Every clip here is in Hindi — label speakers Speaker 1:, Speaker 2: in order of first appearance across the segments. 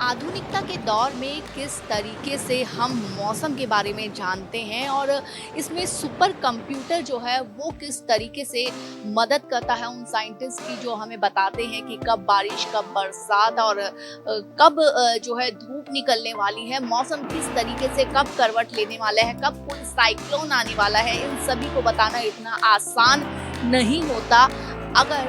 Speaker 1: आधुनिकता के दौर में किस तरीके से हम मौसम के बारे में जानते हैं और इसमें सुपर कंप्यूटर जो है वो किस तरीके से मदद करता है उन साइंटिस्ट की जो हमें बताते हैं कि कब बारिश कब बरसात और कब जो है धूप निकलने वाली है, मौसम किस तरीके से कब करवट लेने वाला है, कब कोई साइक्लोन आने वाला है, इन सभी को बताना इतना आसान नहीं होता अगर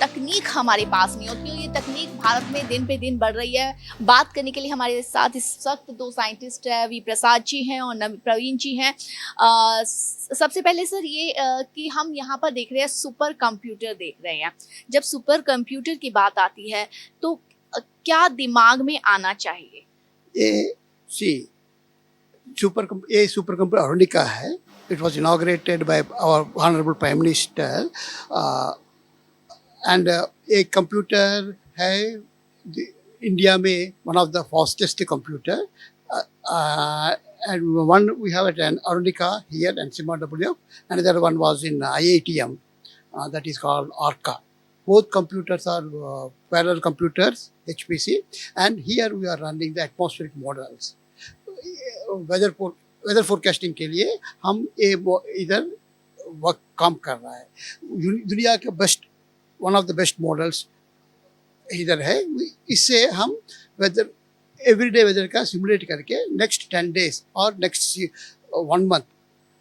Speaker 1: तकनीक हमारे पास नहीं होती। और ये तकनीक भारत में दिन पे दिन बढ़ रही है। बात करने के लिए हमारे साथ इस वक्त दो साइंटिस्ट है, वी प्रसाद जी हैं और प्रवीण जी हैं। सबसे पहले सर ये कि हम यहाँ पर देख रहे हैं सुपर कंप्यूटर देख रहे हैं। जब सुपर कंप्यूटर की बात आती है तो क्या दिमाग में आना चाहिए?
Speaker 2: ये सी सुपर कंप्यूटर अरुणिका है. It was inaugurated by our honorable prime minister, and एक कंप्यूटर है इंडिया में, one of the fastest computer, and one we have at an Arunika here and CMW, another one was in IITM, that is called Arca. Both computers are parallel computers, HPC, and here we are running the atmospheric models. Weather forecasting के लिए हम इधर वक्त काम कर रहा है. दुनिया के best, one of the best models इधर है. इससे हम वेदर, एवरीडे वेदर का सिमुलेट करके नेक्स्ट 10 days और नेक्स्ट 1 month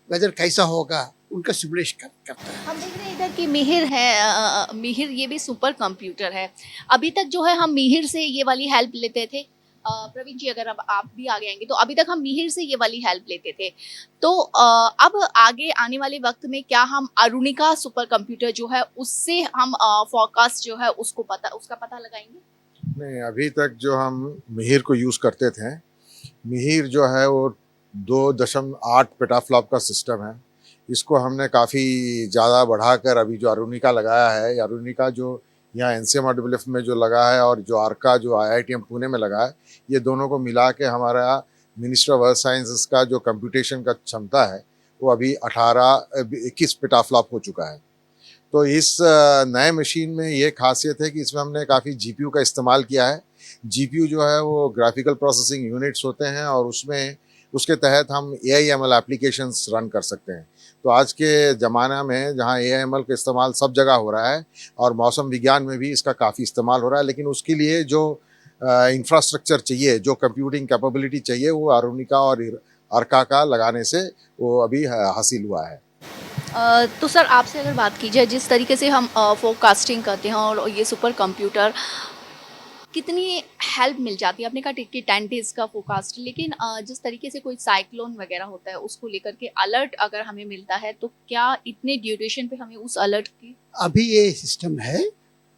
Speaker 2: वेदर कैसा होगा उनका सिमुलेशन करता है.
Speaker 1: हम देख रहे हैं इधर कि मिहिर है, मिहिर ये भी सुपर कंप्यूटर है। अभी तक जो है हम मिहिर से ये वाली हेल्प लेते थे। प्रवीण जी अगर अब आप भी आगे आएंगे तो अभी तक हम मिहिर से ये वाली हेल्प लेते थे, तो अब आगे आने वाले वक्त में क्या हम अरुणिका सुपर कंप्यूटर जो है उससे हम फोरकास्ट जो है उसका पता लगाएंगे?
Speaker 3: नहीं, अभी तक जो हम मिहिर को यूज़ करते थे, मिहिर जो है वो 2.8 पेटाफ्लॉप का सिस्टम है. इसको हमने काफ़ी ज़्यादा बढ़ाकर अभी जो अरुणिका लगाया है, अरुणिका जो यहाँ NCMRWF में जो लगा है और जो आर्का जो IITM पुणे में लगा है, ये दोनों को मिला के हमारा मिनिस्ट्री ऑफ अर्थ साइंसेस का जो कंप्यूटेशन का क्षमता है वो अभी 21 पेटाफ्लॉप हो चुका है. तो इस नए मशीन में ये खासियत है कि इसमें हमने काफ़ी GPU का इस्तेमाल किया है. GPU जो है वो ग्राफिकल प्रोसेसिंग यूनिट्स होते हैं और उसके तहत हम AI/ML एप्लीकेशंस रन कर सकते हैं. तो आज के ज़माना में जहाँ AI/ML का इस्तेमाल सब जगह हो रहा है और मौसम विज्ञान में भी इसका काफ़ी इस्तेमाल हो रहा है, लेकिन उसके लिए जो इंफ्रास्ट्रक्चर चाहिए, जो कंप्यूटिंग कैपेबिलिटी चाहिए, वो अरुणिका और अर्का का लगाने से वो अभी हासिल हुआ है.
Speaker 1: तो सर आपसे अगर बात की जाए जिस तरीके से हम फोरकास्टिंग करते हैं और ये सुपर कंप्यूटर कितनी हेल्प मिल जाती है? आपने कहा कि 10 days का फोरकास्ट, लेकिन जिस तरीके से कोई साइक्लोन वगैरह होता है उसको लेकर के अलर्ट अगर हमें मिलता है तो क्या इतने ड्यूरेशन पे हमें उस अलर्ट की?
Speaker 2: अभी ये सिस्टम है.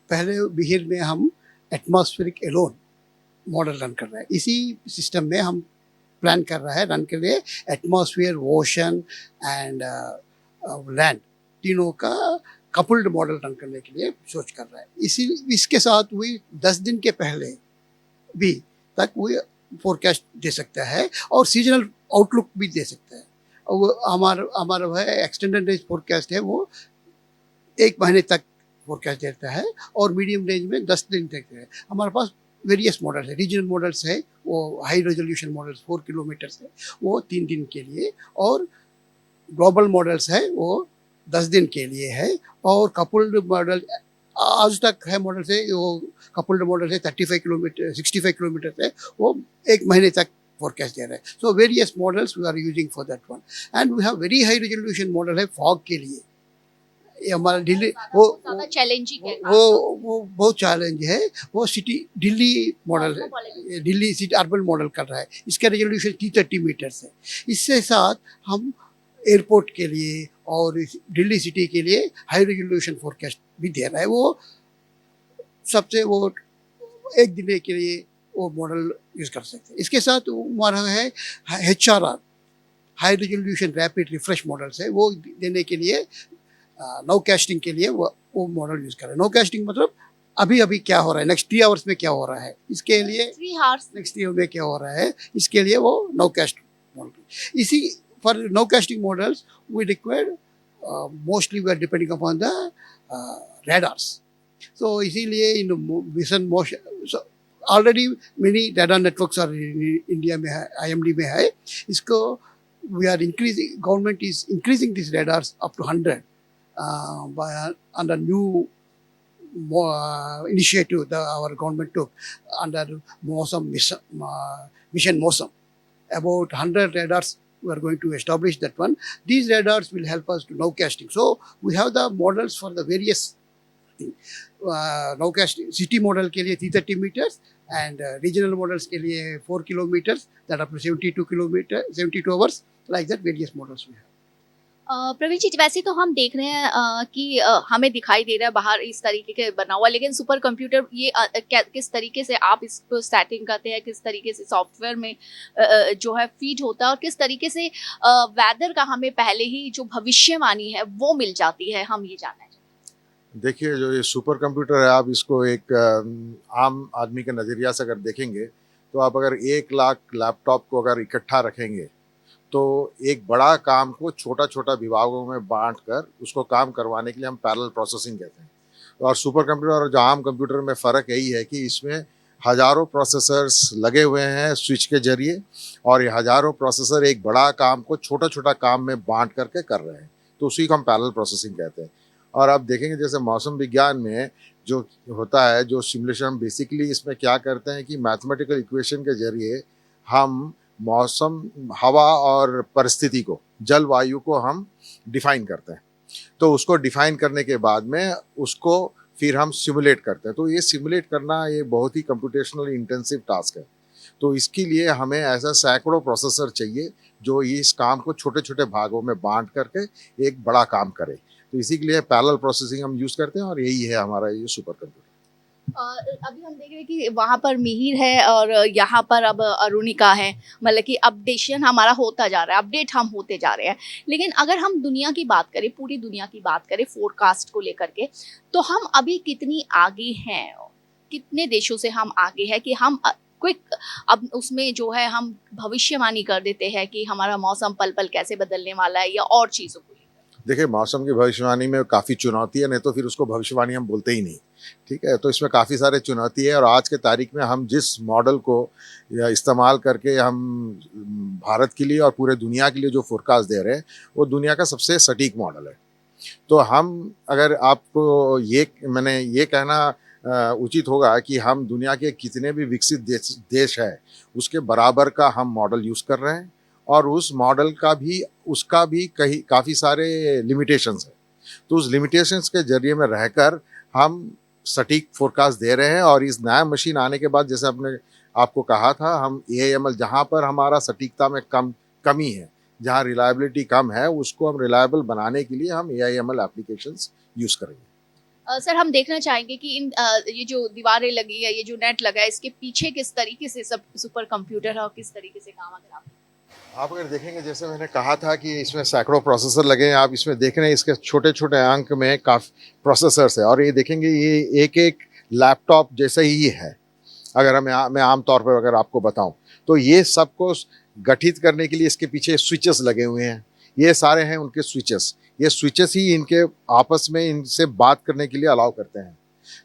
Speaker 2: पहले बिहार में हम एटमॉस्फेरिक एलोन मॉडल रन कर रहे हैं. इसी सिस्टम में हम प्लान कर रहा है रन के लिए एटमॉस्फेयर, ओशन एंड लैंड तीनों का कपल्ड मॉडल रन करने के लिए सोच कर रहा है. इसके साथ हुई 10 दिन के पहले भी तक वो फोरकास्ट दे सकता है और सीजनल आउटलुक भी दे सकता है. और हमारा वह एक्सटेंडेड रेंज फोरकास्ट है, वो 1 महीने तक फोरकास्ट देता है और मीडियम रेंज में 10 दिन तक है. हमारे पास वेरियस मॉडल्स है. रीजनल मॉडल्स है, वो हाई रेजोल्यूशन मॉडल्स 4 किलोमीटर है, वो 3 दिन के लिए, और ग्लोबल मॉडल्स है वो 10 दिन के लिए है. और कपल्ड मॉडल आज तक है मॉडल है, वो कपल्ड मॉडल है 35 किलोमीटर 65 किलोमीटर है, वो 1 महीने तक फोरकास्ट दे रहा है. So various models we are using for that one. And we have very high resolution model है फॉग के लिए. ये हमारा दिल्ली वो
Speaker 1: चैलेंजिंग है,
Speaker 2: वो बहुत चैलेंज है. वो सिटी दिल्ली मॉडल है, दिल्ली सिटी अर्बन मॉडल कर रहा है. इसका रेजोल्यूशन 330 मीटर्स है. इससे साथ हम एयरपोर्ट के लिए और दिल्ली सिटी के लिए हाई रेजोल्यूशन फोरकास्ट भी दे रहा है. वो सबसे वो 1 दिन के लिए वो मॉडल यूज कर सकते हैं. इसके साथ हमारा है HRR, high resolution rapid refresh models है, वो देने के लिए नो कास्टिंग के लिए वो मॉडल यूज कर रहे हैं. नो कास्टिंग मतलब अभी क्या हो रहा है, नेक्स्ट 3 आवर्स में क्या हो रहा है, इसके लिए नेक्स्ट 3 में क्या हो रहा है, इसके लिए वो नो कास्ट मॉडल. इसी for nowcasting models we require mostly we are depending upon the radars. So इसीलिए in mission motion already many data networks are India में है, IMD में है. इसको we are increasing, government is increasing these radars up to 100 by under new initiative that our government took under Mosam mission Mosam. About 100 radars we are going to establish that one. These radars will help us to nowcasting. So we have the models for the various thing. Nowcasting city model के लिए 330 meters and regional models के लिए 4 kilometers that up to 72 hours, like that various models we have.
Speaker 1: Praveen जी, वैसे तो हम देख रहे हैं कि हमें दिखाई दे रहा है बाहर इस तरीके के बना हुआ, लेकिन सुपर कंप्यूटर ये किस तरीके से आप इसको सेटिंग करते हैं, किस तरीके से सॉफ्टवेयर में जो है फीड होता है, और किस तरीके से वेदर का हमें पहले ही जो भविष्यवाणी है वो मिल जाती है, हम ये जानना है।
Speaker 3: देखिए, जो ये सुपर कंप्यूटर है, आप इसको एक आम आदमी के नज़रिया से अगर देखेंगे तो आप अगर 1 लाख लैपटॉप को अगर इकट्ठा रखेंगे तो एक बड़ा काम को छोटा छोटा विभागों में बांट कर उसको काम करवाने के लिए हम पैरेलल प्रोसेसिंग कहते हैं। और सुपर कंप्यूटर और जो आम कंप्यूटर में फ़र्क यही है कि इसमें हज़ारों प्रोसेसर्स लगे हुए हैं स्विच के जरिए, और ये हज़ारों प्रोसेसर एक बड़ा काम को छोटा छोटा काम में बांट करके कर रहे हैं, तो उसी को हम पैरेलल प्रोसेसिंग कहते हैं। और आप देखेंगे जैसे मौसम विज्ञान में जो होता है, जो सिमुलेशन, हम बेसिकली इसमें क्या करते हैं कि मैथमेटिकल इक्वेशन के जरिए हम मौसम, हवा और परिस्थिति को, जलवायु को हम डिफ़ाइन करते हैं। तो उसको डिफ़ाइन करने के बाद में उसको फिर हम सिमुलेट करते हैं। तो ये सिमुलेट करना ये बहुत ही कंप्यूटेशनल इंटेंसिव टास्क है। तो इसके लिए हमें ऐसा सैकड़ों प्रोसेसर चाहिए जो इस काम को छोटे छोटे भागों में बांट करके एक बड़ा काम करे। तो इसी के लिए पैरेलल प्रोसेसिंग हम यूज़ करते हैं, और यही है हमारा ये सुपर कंप्यूटर।
Speaker 1: अभी हम देख रहे हैं कि वहाँ पर मिहिर है और यहाँ पर अब अरुणिका है, मतलब कि अपडेशन हमारा होता जा रहा है, अपडेट हम होते जा रहे हैं। लेकिन अगर हम दुनिया की बात करें, पूरी दुनिया की बात करें फोरकास्ट को लेकर के, तो हम अभी कितनी आगे हैं, कितने देशों से हम आगे हैं कि हम क्विक अब उसमें जो है हम भविष्यवाणी कर देते हैं कि हमारा मौसम पल पल कैसे बदलने वाला है या और चीज़ों को।
Speaker 3: देखिए, मौसम की भविष्यवाणी में काफ़ी चुनौती है, नहीं तो फिर उसको भविष्यवाणी हम बोलते ही नहीं, ठीक है। तो इसमें काफ़ी सारे चुनौती है, और आज के तारीख में हम जिस मॉडल को इस्तेमाल करके हम भारत के लिए और पूरे दुनिया के लिए जो फोरकास्ट दे रहे हैं, वो दुनिया का सबसे सटीक मॉडल है। तो हम, अगर आपको मैंने ये कहना उचित होगा कि हम दुनिया के कितने भी विकसित देश है उसके बराबर का हम मॉडल यूज़ कर रहे हैं, और उस मॉडल का भी, उसका भी काफ़ी सारे लिमिटेशंस हैं। तो उस लिमिटेशंस के जरिए में रहकर हम सटीक फोरकास्ट दे रहे हैं। और इस नया मशीन आने के बाद, जैसे आपने आपको कहा था, हम AIML, जहाँ पर हमारा सटीकता में कमी है, जहाँ रिलायबिलिटी कम है, उसको हम रिलायबल बनाने के लिए हम AIML एप्लीकेशंस यूज़ करेंगे।
Speaker 1: सर, हम देखना चाहेंगे कि ये जो दीवारें लगी है, ये जो नेट लगा है, इसके पीछे किस तरीके से सब सुपर कंप्यूटर है और किस तरीके से काम अगर
Speaker 3: आप अगर देखेंगे, जैसे मैंने कहा था कि इसमें सैकड़ों प्रोसेसर लगे हैं, आप इसमें देख रहे हैं इसके छोटे छोटे अंक में काफ़ी प्रोसेसर्स है, और ये देखेंगे ये एक एक लैपटॉप जैसे ही है। अगर मैं आम तौर पर अगर आपको बताऊं तो ये सबको गठित करने के लिए इसके पीछे स्विचेस लगे हुए हैं। ये सारे हैं उनके स्विचेस। ये स्विचेस ही इनके आपस में इनसे बात करने के लिए अलाउ करते हैं।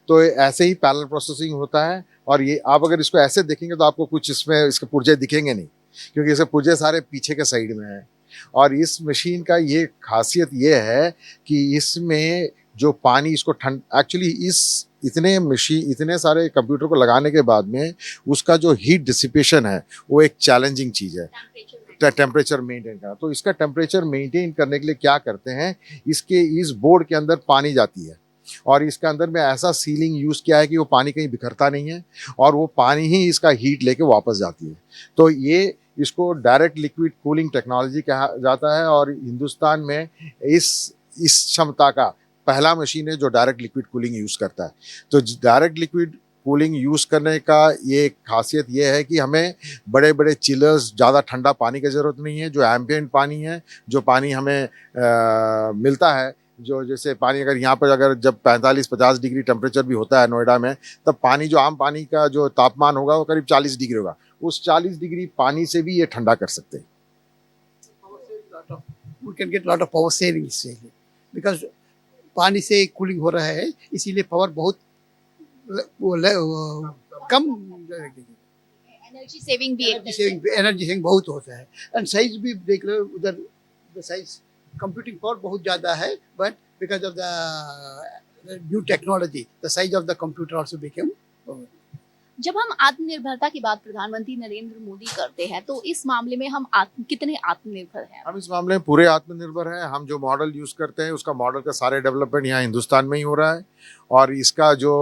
Speaker 3: तो ऐसे ही पैरेलल प्रोसेसिंग होता है। और ये आप अगर इसको ऐसे देखेंगे तो आपको कुछ इसमें इसके पुर्जे दिखेंगे नहीं, क्योंकि इसके पुर्जे सारे पीछे के साइड में हैं। और इस मशीन का ये खासियत ये है कि इसमें जो पानी, इसको ठंड, एक्चुअली इतने सारे कंप्यूटर को लगाने के बाद में उसका जो हीट डिसिपेशन है वो एक चैलेंजिंग चीज़ है, टेम्परेचर मेंटेन करना। तो इसका टेम्परेचर मेंटेन करने के लिए क्या करते हैं, इस बोर्ड के अंदर पानी जाती है, और इसके अंदर में ऐसा सीलिंग यूज़ किया है कि वो पानी कहीं बिखरता नहीं है, और वो पानी ही इसका हीट लेके वापस जाती है। तो ये इसको डायरेक्ट लिक्विड कूलिंग टेक्नोलॉजी कहा जाता है, और हिंदुस्तान में इस क्षमता का पहला मशीन है जो डायरेक्ट लिक्विड कूलिंग यूज़ करता है। तो डायरेक्ट लिक्विड कूलिंग यूज़ करने का ये खासियत ये है कि हमें बड़े बड़े चिलर्स, ज़्यादा ठंडा पानी की ज़रूरत नहीं है। जो एम्बिएंट पानी है, जो पानी हमें मिलता है, जो जैसे पानी अगर यहाँ पर अगर जब 45-50 डिग्री टेम्परेचर भी होता है नोएडा में, तब पानी, जो आम पानी का जो तापमान होगा वो करीब 40 डिग्री होगा। उस 40 डिग्री पानी से भी ये ठंडा कर सकते हैं।
Speaker 2: We can get lot of power saving इससे, because पानी से कूलिंग हो रहा है, इसीलिए पावर बहुत कम
Speaker 1: एनर्जी सेविंग भी
Speaker 2: एनर्जी सेविंग बहुत होता है। एंड साइज भी देख लो उधर, द साइज कंप्यूटिंग पावर बहुत ज़्यादा है, but because of the new technology the size of the computer also became.
Speaker 1: जब हम आत्मनिर्भरता की बात प्रधानमंत्री नरेंद्र मोदी करते हैं तो इस मामले में हम कितने आत्मनिर्भर हैं?
Speaker 3: हम इस मामले में पूरे आत्मनिर्भर हैं। हम जो मॉडल यूज़ करते हैं उसका मॉडल का सारे डेवलपमेंट यहाँ हिंदुस्तान में ही हो रहा है। और इसका जो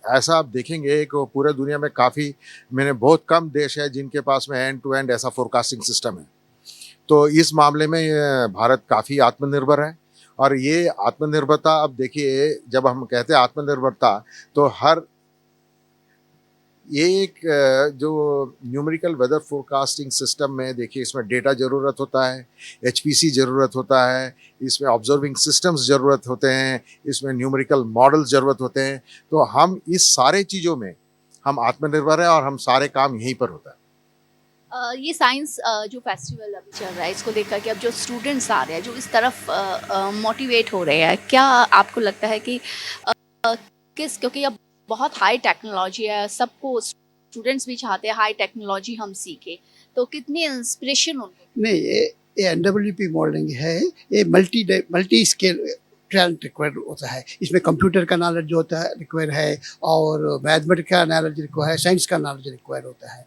Speaker 3: ऐसा आप देखेंगे कि पूरे दुनिया में काफ़ी, मैंने बहुत कम देश है जिनके पास में एंड टू एंड ऐसा फोरकास्टिंग सिस्टम है। तो इस मामले में भारत काफ़ी आत्मनिर्भर है। और ये आत्मनिर्भरता, अब देखिए जब हम कहते हैं आत्मनिर्भरता, तो हर ये एक जो न्यूमेरिकल वेदर फोरकास्टिंग सिस्टम में देखिए, इसमें डेटा ज़रूरत होता है, एचपीसी ज़रूरत होता है, इसमें ऑब्जर्विंग सिस्टम्स ज़रूरत होते हैं, इसमें न्यूमेरिकल मॉडल्स ज़रूरत होते हैं। तो हम इस सारे चीज़ों में हम आत्मनिर्भर हैं और हम सारे काम यहीं पर होता है।
Speaker 1: ये साइंस जो फेस्टिवल अभी चल रहा है इसको लेकर के अब जो स्टूडेंट्स आ रहे हैं जो इस तरफ मोटिवेट हो रहे हैं, क्या आपको लगता है कि क्योंकि अब बहुत हाई टेक्नोलॉजी है, सबको स्टूडेंट्स भी चाहते हैं हाई टेक्नोलॉजी हम सीखे, तो कितनी इंस्पिरेशन उनको?
Speaker 2: नहीं, ये एनडब्ल्यूपी मॉडलिंग है, ये मल्टी स्केल टैलेंट रिक्वायर्ड होता है। इसमें कंप्यूटर का नॉलेज जो होता है रिक्वायर है, और मैथमेटिक्स का नॉलेज रिक्वायर है, साइंस का नॉलेज रिक्वायर होता है।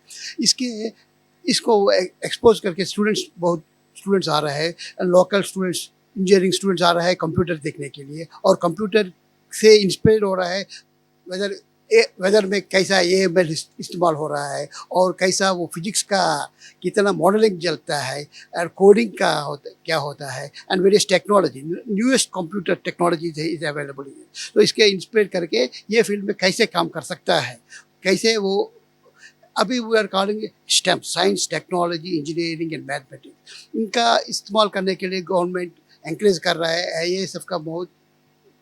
Speaker 2: इसको एक्सपोज करके बहुत स्टूडेंट्स आ रहे हैं, लोकल स्टूडेंट्स, इंजीनियरिंग स्टूडेंट्स आ रहे हैं कंप्यूटर देखने के लिए, और कंप्यूटर से इंस्पायर हो रहा है वेदर में कैसा AML इस्तेमाल हो रहा है, और कैसा वो फिजिक्स का कितना मॉडलिंग चलता है, और कोडिंग का क्या होता है, and various technology, newest computer technology is available. तो इसके इंस्पायर करके ये फील्ड में कैसे काम कर सकता है, कैसे वो अभी we are calling STEM, science, technology, engineering and mathematics, इनका इस्तेमाल करने के लिए गवर्नमेंट एनकरेज कर रहा है। ये सबका बहुत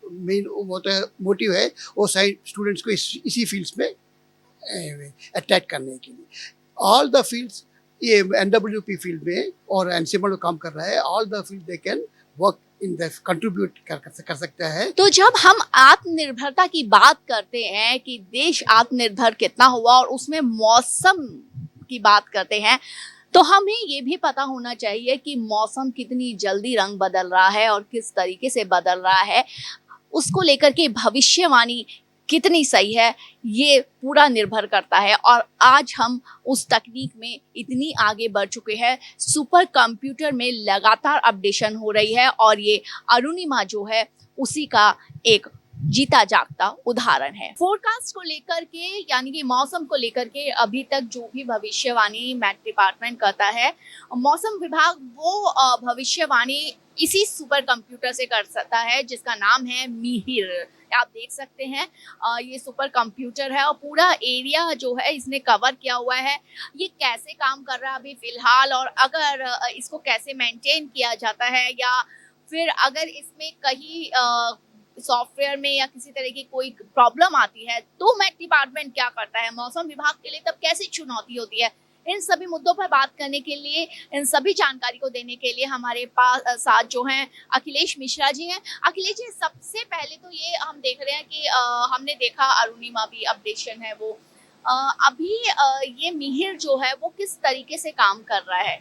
Speaker 2: मेन मोटिव है वो साइंस स्टूडेंट्स को इसी फील्ड्स में अटैच करने के लिए। ऑल द फील्ड्स, ये एनडब्ल्यूपी फील्ड में और एनसीएमएल काम कर रहा है, all the field they can work in the contribute कर सकता है।
Speaker 1: तो जब हम आत्मनिर्भरता की बात करते हैं कि देश आत्मनिर्भर कितना हुआ और उसमें मौसम की बात करते हैं, तो हमें ये भी पता होना चाहिए कि मौसम कितनी जल्दी रंग बदल रहा है और किस तरीके से बदल रहा है, उसको लेकर के भविष्यवाणी कितनी सही है, ये पूरा निर्भर करता है। और आज हम उस तकनीक में इतनी आगे बढ़ चुके हैं, सुपर कंप्यूटर में लगातार अपडेशन हो रही है, और ये अरुणिमा जो है उसी का एक जीता जागता उदाहरण है। फोरकास्ट को लेकर के, यानी कि मौसम को लेकर के अभी तक जो भी भविष्यवाणी मैट डिपार्टमेंट करता है, मौसम विभाग वो भविष्यवाणी इसी सुपर कंप्यूटर से कर सकता है जिसका नाम है मिहिर। आप देख सकते हैं ये सुपर कंप्यूटर है और पूरा एरिया जो है इसने कवर किया हुआ है। ये कैसे काम कर रहा है अभी फिलहाल, और अगर इसको कैसे मेंटेन किया जाता है, या फिर अगर इसमें कहीं सॉफ्टवेयर में या किसी तरह की कोई प्रॉब्लम आती है तो मैट डिपार्टमेंट क्या करता है, मौसम विभाग के लिए तब कैसी चुनौती होती है, इन सभी मुद्दों पर बात करने के लिए, इन सभी जानकारी को देने के लिए हमारे पास साथ जो हैं अखिलेश मिश्रा जी हैं। अखिलेश जी, सबसे पहले तो ये हम देख रहे हैं कि हमने देखा अरुणिमा भी अपडेशन है वो, अभी ये मिहिर जो है वो किस तरीके से काम कर रहा है?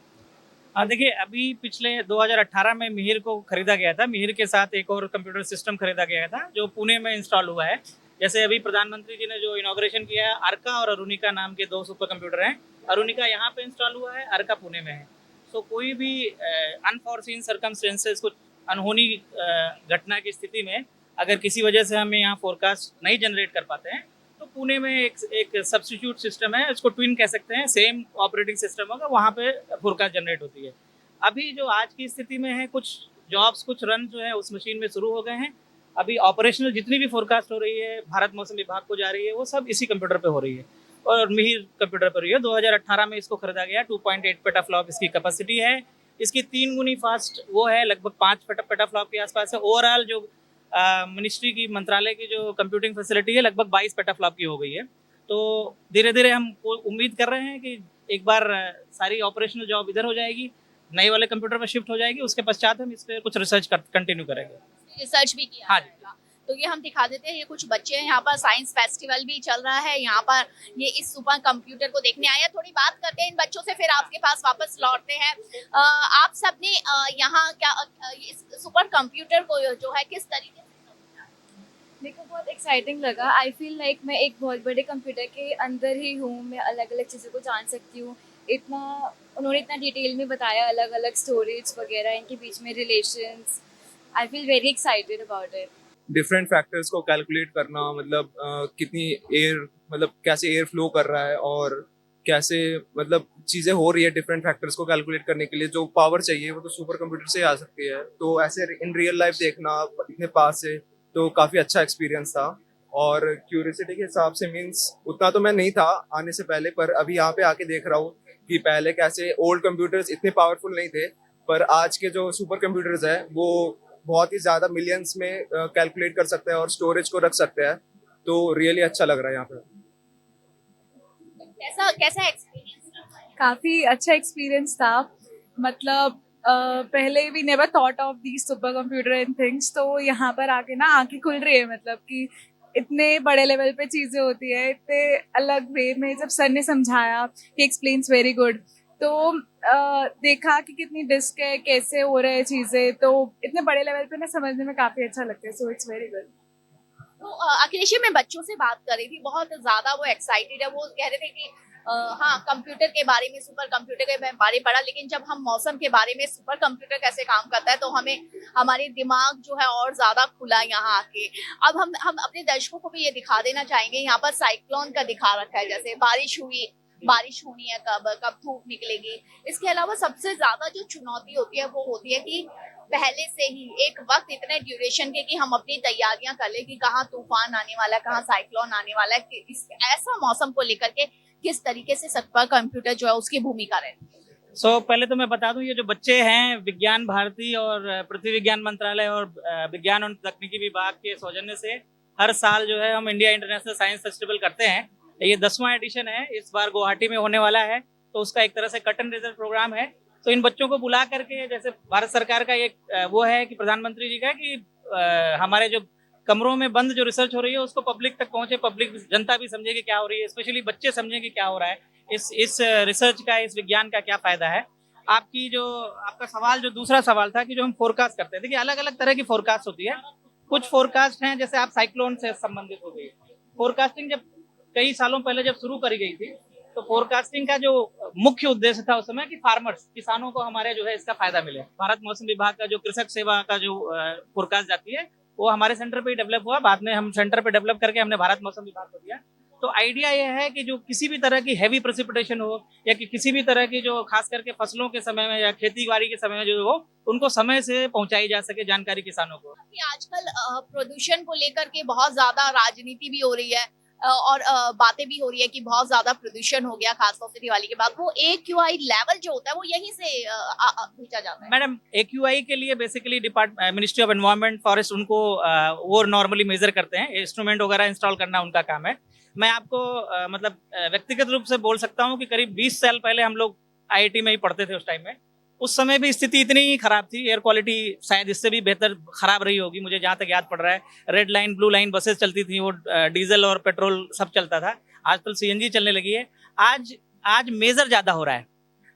Speaker 4: देखिए, अभी पिछले 2018 में मिहिर को खरीदा गया था। मिहिर के साथ एक और कंप्यूटर सिस्टम खरीदा गया था जो पुणे में इंस्टॉल हुआ है। जैसे अभी प्रधानमंत्री जी ने जो इनॉग्रेशन किया है, अर्का और अरुणिका नाम के 2 सुपर कंप्यूटर हैं। अरुणिका यहाँ पे इंस्टॉल हुआ है, अर्का पुणे में है। सो कोई भी अनफॉर्सीन सर्कमस्टेंसेस, कुछ अनहोनी घटना की स्थिति में अगर किसी वजह से हमें यहाँ फोरकास्ट नहीं जनरेट कर पाते हैं, तो पुणे में एक सब्स्टिट्यूट सिस्टम है, इसको ट्विन कह सकते हैं, सेम ऑपरेटिंग सिस्टम होगा, वहाँ पे फोरकास्ट जनरेट होती है। अभी जो आज की स्थिति में है, कुछ जॉब्स, कुछ रन जो है उस मशीन में शुरू हो गए हैं। अभी ऑपरेशनल जितनी भी फोरकास्ट हो रही है, भारत मौसम विभाग को जा रही है, वो सब इसी कंप्यूटर पे हो रही है और मिहिर कंप्यूटर पर रही है। 2018 में इसको खरीदा गया। 2.8 पेटाफ्लॉप इसकी कैपेसिटी है। इसकी 3 गुनी फास्ट वो है, लगभग 5 पेटाफ्लॉप के आसपास है। ओवरऑल जो मिनिस्ट्री की, मंत्रालय की जो कंप्यूटिंग फैसिलिटी है, लगभग 22 पेटाफ्लॉप की हो गई है। तो धीरे धीरे हम उम्मीद कर रहे हैं कि एक बार सारी ऑपरेशनल जॉब इधर हो जाएगी, नए वाले कंप्यूटर में शिफ्ट हो जाएगी, उसके पश्चात हम इस पर कुछ रिसर्च कंटिन्यू करेंगे।
Speaker 1: रिसर्च भी किया
Speaker 4: हाँ
Speaker 1: जाएगा। तो ये हम दिखा देते हैं, ये कुछ बच्चे हैं, यहाँ पर साइंस फेस्टिवल भी चल रहा है, यहाँ पर ये इस सुपर कंप्यूटर को देखने आए हैं। थोड़ी बात करते हैं इन बच्चों से, फिर आपके पास वापस लौटते हैं। आप सबने यहाँ क्या इस सुपर कंप्यूटर को जो है किस तरीके से,
Speaker 5: मेरे को बहुत एक्साइटिंग लगा। आई फील लाइक मैं एक बहुत बड़े कंप्यूटर के अंदर ही हूँ, मैं अलग अलग चीज़ों को जान सकती हूँ। उन्होंने इतना डिटेल में बताया, अलग अलग स्टोरेज वगैरह, इनके बीच में relations. I feel very excited about it.
Speaker 6: Different factors को कैलकुलेट करना, मतलब कितनी एयर, मतलब कैसे एयर फ्लो कर रहा है और कैसे मतलब चीज़ें हो रही है। डिफरेंट फैक्टर्स को कैलकुलेट करने के लिए जो पावर चाहिए वो तो सुपर कंप्यूटर से आ सकती है। तो ऐसे इन रियल लाइफ देखना इतने पास से तो काफ़ी अच्छा एक्सपीरियंस था। और क्यूरियोसिटी के हिसाब से मीन्स उतना तो मैं नहीं था आने से पहले, पर अभी यहाँ पे आके देख रहा हूँ कि पहले कैसे ओल्ड कंप्यूटर्स इतने पावरफुल नहीं थे, पर आज के जो सुपर कंप्यूटर्स है वो बहुत ही ज़्यादा मिलियंस में कैलकुलेट कर सकते हैं और स्टोरेज को रख सकते हैं। तो रियली अच्छा लग रहा है यहाँ पे।
Speaker 1: कैसा कैसा एक्सपीरियंस रहा है?
Speaker 5: काफ़ी अच्छा एक्सपीरियंस था। मतलब पहले we never thought of these supercomputer and things, तो यहाँ पर आके ना आंखें खुल रही है। मतलब कि इतने बड़े लेवल पे चीज़ें होती है, इतने अलग वे में। जब सर ने समझाया, ही एक्सप्लेन्स वेरी गुड, तो देखा कि कितनी डिस्क है, कैसे हो रहे हैं चीज़ें, तो इतने बड़े लेवल पे ना समझने में काफ़ी अच्छा लगता है। So it's very good.
Speaker 1: तो अखिलेश, मैं बच्चों से बात कर रही थी, बहुत ज्यादा वो एक्साइटेड है। वो कह रहे थे कि हाँ, कंप्यूटर के बारे में, सुपर कंप्यूटर के बारे में पढ़ा, लेकिन जब हम मौसम के बारे में, सुपर कंप्यूटर कैसे काम करता है, तो हमें हमारे दिमाग जो है और ज्यादा खुला यहाँ आके। अब हम अपने दर्शकों को भी ये दिखा देना चाहेंगे, यहाँ पर साइक्लोन का दिखा रखा है, जैसे बारिश होनी है, कब धूप निकलेगी। इसके अलावा सबसे ज्यादा जो चुनौती होती है वो होती है कि पहले से ही एक वक्त इतने ड्यूरेशन के कि हम अपनी तैयारियां कर ले कि कहाँ तूफान आने वाला है, कहाँ साइक्लोन आने वाला है, कि ऐसा मौसम को लेकर के किस तरीके से सुपर कंप्यूटर जो है उसकी भूमिका रहती है।
Speaker 4: पहले तो मैं बता दूं, ये जो बच्चे हैं विज्ञान भारती और पृथ्वी विज्ञान मंत्रालय और विज्ञान और तकनीकी विभाग के सौजन्य से हर साल जो है हम इंडिया इंटरनेशनल साइंस फेस्टिवल करते हैं। ये 10वां एडिशन है, इस बार गुवाहाटी में होने वाला है। तो उसका एक तरह से कट एंड रिजल्ट प्रोग्राम है। तो इन बच्चों को बुला करके, जैसे भारत सरकार का एक वो है कि प्रधानमंत्री जी का कि हमारे जो कमरों में बंद जो रिसर्च हो रही है उसको पब्लिक तक पहुंचे, पब्लिक जनता भी समझे कि क्या हो रही है, स्पेशली बच्चे समझे कि क्या हो रहा है, इस रिसर्च का, इस विज्ञान का क्या फायदा है। आपका सवाल, जो दूसरा सवाल था कि जो हम फोरकास्ट करते हैं, देखिए अलग अलग तरह की फोरकास्ट होती है। कुछ फोरकास्ट हैं, जैसे आप साइक्लोन से संबंधित हो गई। फोरकास्टिंग जब कई सालों पहले जब शुरू करी गई थी, तो फोरकास्टिंग का जो मुख्य उद्देश्य था उस समय कि फार्मर्स, किसानों को हमारे जो है इसका फायदा मिले। भारत मौसम विभाग का जो कृषक सेवा का जो फोरकास्ट जाती है वो हमारे सेंटर पे ही डेवलप हुआ। बाद में हम सेंटर पे डेवलप करके हमने भारत मौसम विभाग को दिया। तो आइडिया ये है कि जो किसी भी तरह की हैवी प्रेसिपिटेशन हो या कि किसी भी तरह की जो खास करके फसलों के समय में या खेती बाड़ी के समय में जो हो, उनको समय से पहुंचाई जा सके जानकारी किसानों को।
Speaker 1: आजकल प्रदूषण को लेकर के बहुत ज्यादा राजनीति भी हो रही है और बातें भी हो रही है कि बहुत ज्यादा प्रदूषण हो गया, खासतौर से दिवाली के बाद। वो AQI लेवल जो होता है वो यहीं से भेजा जाता है।
Speaker 4: मैडम, AQI के लिए basically ministry of environment forest उनको वो नॉर्मली मेजर करते हैं, इंस्ट्रूमेंट वगैरह इंस्टॉल करना उनका काम है। मैं आपको मतलब व्यक्तिगत रूप से बोल सकता हूँ कि करीब 20 साल पहले हम लोग IIT में ही पढ़ते थे। उस टाइम में, उस समय भी स्थिति इतनी ही खराब थी, एयर क्वालिटी शायद इससे भी बेहतर खराब रही होगी, मुझे जहाँ तक याद पड़ रहा है। Red line, blue line buses चलती थी, वो डीजल और पेट्रोल सब चलता था। आजकल CNG चलने लगी है। आज मेजर ज़्यादा हो रहा है,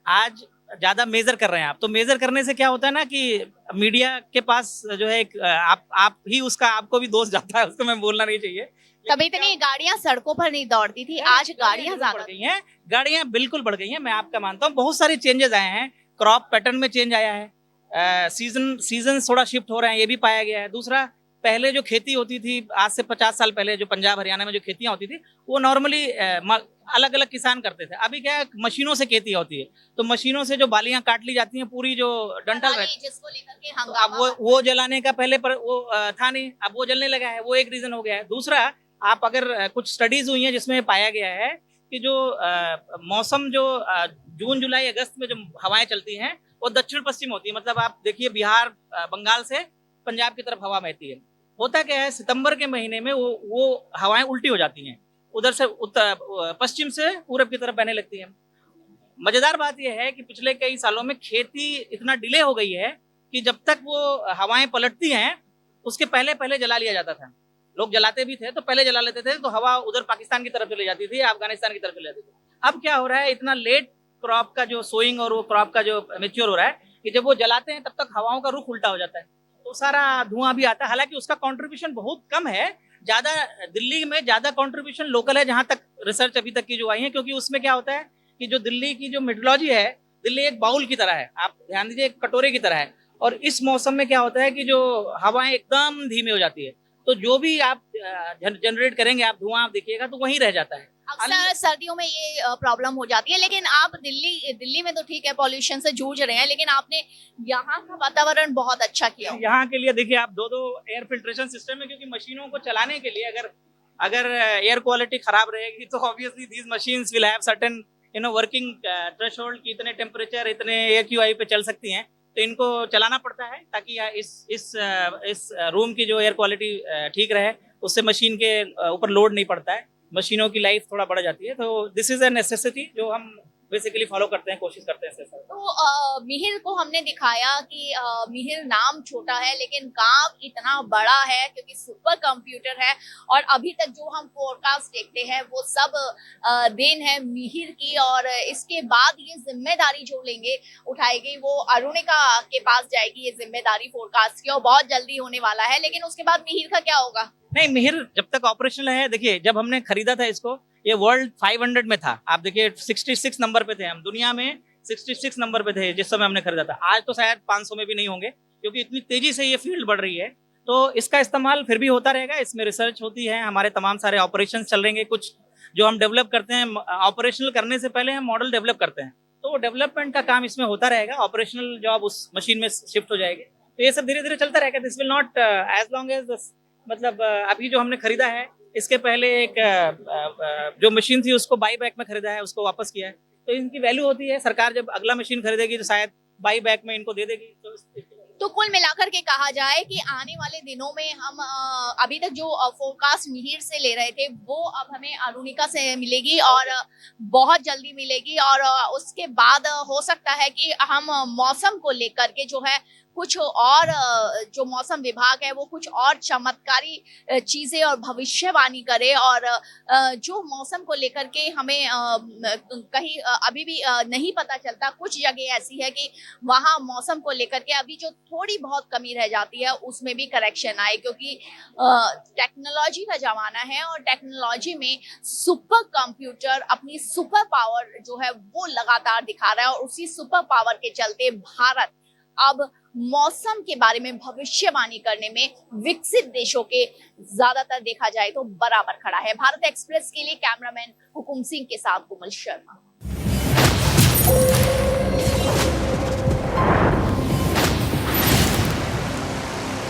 Speaker 4: आज ज़्यादा मेजर कर रहे हैं आप। तो मेजर करने से क्या होता है ना कि मीडिया के पास जो है आप ही उसका, आपको भी दोष जाता है, उसको मैं बोलना नहीं चाहिए।
Speaker 1: कभी इतनी गाड़ियां सड़कों पर नहीं दौड़ती थी, आज गाड़ियां ज्यादा
Speaker 4: बढ़ गई हैं। गाड़ियां बिल्कुल बढ़ गई हैं, मैं आपका मानता हूँ। बहुत सारे चेंजेस आए हैं, क्रॉप पैटर्न में चेंज आया है, सीजन थोड़ा शिफ्ट हो रहे हैं, ये भी पाया गया है। दूसरा, पहले जो खेती होती थी, आज से 50 साल पहले जो पंजाब हरियाणा में जो खेतियां होती थी, वो नॉर्मली अलग अलग किसान करते थे। अभी क्या है, मशीनों से खेती होती है, तो मशीनों से जो बालियां काट ली जाती हैं, पूरी जो डंठल रहती है,
Speaker 1: जिसको लेकर के
Speaker 4: अब
Speaker 1: हंगामा
Speaker 4: वो जलाने का पहले पर वो था नहीं, अब वो जलने लगा है, वो एक रीजन हो गया है। दूसरा, आप अगर कुछ स्टडीज हुई हैं जिसमें पाया गया है कि जो मौसम जो जून जुलाई अगस्त में जो हवाएं चलती हैं वो दक्षिण पश्चिम होती है। मतलब आप देखिए, बिहार बंगाल से पंजाब की तरफ हवा बहती है। होता क्या है, सितंबर के महीने में वो हवाएं उल्टी हो जाती हैं, उधर से पश्चिम से पूरब की तरफ बहने लगती हैं। मजेदार बात यह है कि पिछले कई सालों में खेती इतना डिले हो गई है कि जब तक वो हवाएं पलटती हैं उसके पहले जला लिया जाता था। लोग जलाते भी थे तो पहले जला लेते थे तो हवा उधर पाकिस्तान की तरफ चली जाती थी, अफगानिस्तान की तरफ चली जाती थी। अब क्या हो रहा है, इतना लेट क्रॉप का जो सोइंग और वो क्रॉप का जो मेच्योर हो रहा है कि जब वो जलाते हैं तब तक हवाओं का रुख उल्टा हो जाता है, तो सारा धुआं भी आता है। हालांकि उसका कंट्रीब्यूशन बहुत कम है, ज्यादा दिल्ली में ज्यादा कंट्रीब्यूशन लोकल है, जहां तक रिसर्च अभी तक की जो आई है, क्योंकि उसमें क्या होता है कि जो दिल्ली की जो मेट्रोलॉजी है, दिल्ली एक बाउल की तरह है, आप ध्यान दीजिए, एक कटोरे की तरह है। और इस मौसम में क्या होता है कि जो हवाएं एकदम धीमी हो जाती है, तो जो भी आप जनरेट करेंगे, आप धुआं आप देखिएगा तो वहीं रह जाता है।
Speaker 1: अक्सर सर्दियों में ये प्रॉब्लम हो जाती है, लेकिन आप दिल्ली में तो ठीक है पॉल्यूशन से जूझ रहे हैं, लेकिन आपने यहाँ का वातावरण बहुत अच्छा किया।
Speaker 4: यहाँ के लिए देखिए आप दो एयर फिल्ट्रेशन सिस्टम है, क्योंकि मशीनों को चलाने के लिए अगर एयर क्वालिटी खराब रहेगी तो obviously these machines will have certain working threshold की इतने टेम्परेचर इतने AQI पे चल सकती हैं, तो इनको चलाना पड़ता है ताकि इस रूम की जो एयर क्वालिटी ठीक रहे, उससे मशीन के ऊपर लोड नहीं पड़ता है, मशीनों की लाइफ थोड़ा बढ़ जाती है। तो दिस इज अ नेसेसिटी जो हम बेसिकली फॉलो करते हैं, कोशिश करते हैं सर।
Speaker 1: तो मिहिर को हमने दिखाया कि मिहिर नाम छोटा है लेकिन काम इतना बड़ा है, क्योंकि सुपर कंप्यूटर है। और अभी तक जो हम फोरकास्ट देखते हैं वो सब देन है मिहिर की, और इसके बाद ये जिम्मेदारी जो उठाएगी वो अरुणिका के पास जाएगी, ये जिम्मेदारी फोरकास्ट की, और बहुत जल्दी होने वाला है। लेकिन उसके बाद मिहिर का क्या होगा?
Speaker 4: नहीं, मिहिर जब तक ऑपरेशनल है, देखिए जब हमने खरीदा था इसको, ये वर्ल्ड 500 में था, आप देखिए 66 नंबर पे थे हम, दुनिया में 66 नंबर पे थे जिस समय हमने खरीदा था। आज तो शायद 500 में भी नहीं होंगे, क्योंकि इतनी तेजी से ये फील्ड बढ़ रही है। तो इसका इस्तेमाल फिर भी होता रहेगा, इसमें रिसर्च होती है, हमारे तमाम सारे ऑपरेशन चल रहेंगे, कुछ जो हम डेवलप करते हैं, ऑपरेशनल करने से पहले हम मॉडल डेवलप करते हैं, तो वो डेवलपमेंट का काम इसमें होता रहेगा, ऑपरेशनल जॉब उस मशीन में शिफ्ट हो जाएगी। तो ये सब धीरे धीरे चलता रहेगा। This will not as long as, मतलब अभी जो हमने खरीदा है, इसके पहले एक जो मशीन थी उसको बाई बैक में खरीदा है, उसको वापस किया है, तो इनकी वैल्यू होती है। सरकार जब अगला मशीन खरीदेगी तो शायद बाई बैक में इनको दे देगी।
Speaker 1: तो कुल मिलाकर के कहा जाए कि आने वाले दिनों में हम अभी तक जो फोरकास्ट मिहिर से ले रहे थे वो अब हमें अरुणिका से मिलेगी, और बहुत जल्दी मिलेगी। और उसके बाद हो सकता है कि हम मौसम को लेकर के जो है कुछ और, जो मौसम विभाग है वो कुछ और चमत्कारी चीजें और भविष्यवाणी करे। और जो मौसम को लेकर के हमें कहीं अभी भी नहीं पता चलता, कुछ जगह ऐसी है कि वहां मौसम को लेकर के अभी जो थोड़ी बहुत कमी रह जाती है उसमें भी करेक्शन आए, क्योंकि टेक्नोलॉजी का जमाना है, और टेक्नोलॉजी में सुपर कंप्यूटर अपनी सुपर पावर जो है वो लगातार दिखा रहा है। और उसी सुपर पावर के चलते भारत अब मौसम के बारे में भविष्यवाणी करने में विकसित देशों के ज्यादातर देखा जाए तो बराबर खड़ा है। भारत एक्सप्रेस के लिए कैमरामैन हुकुम सिंह के साथ कोमल शर्मा।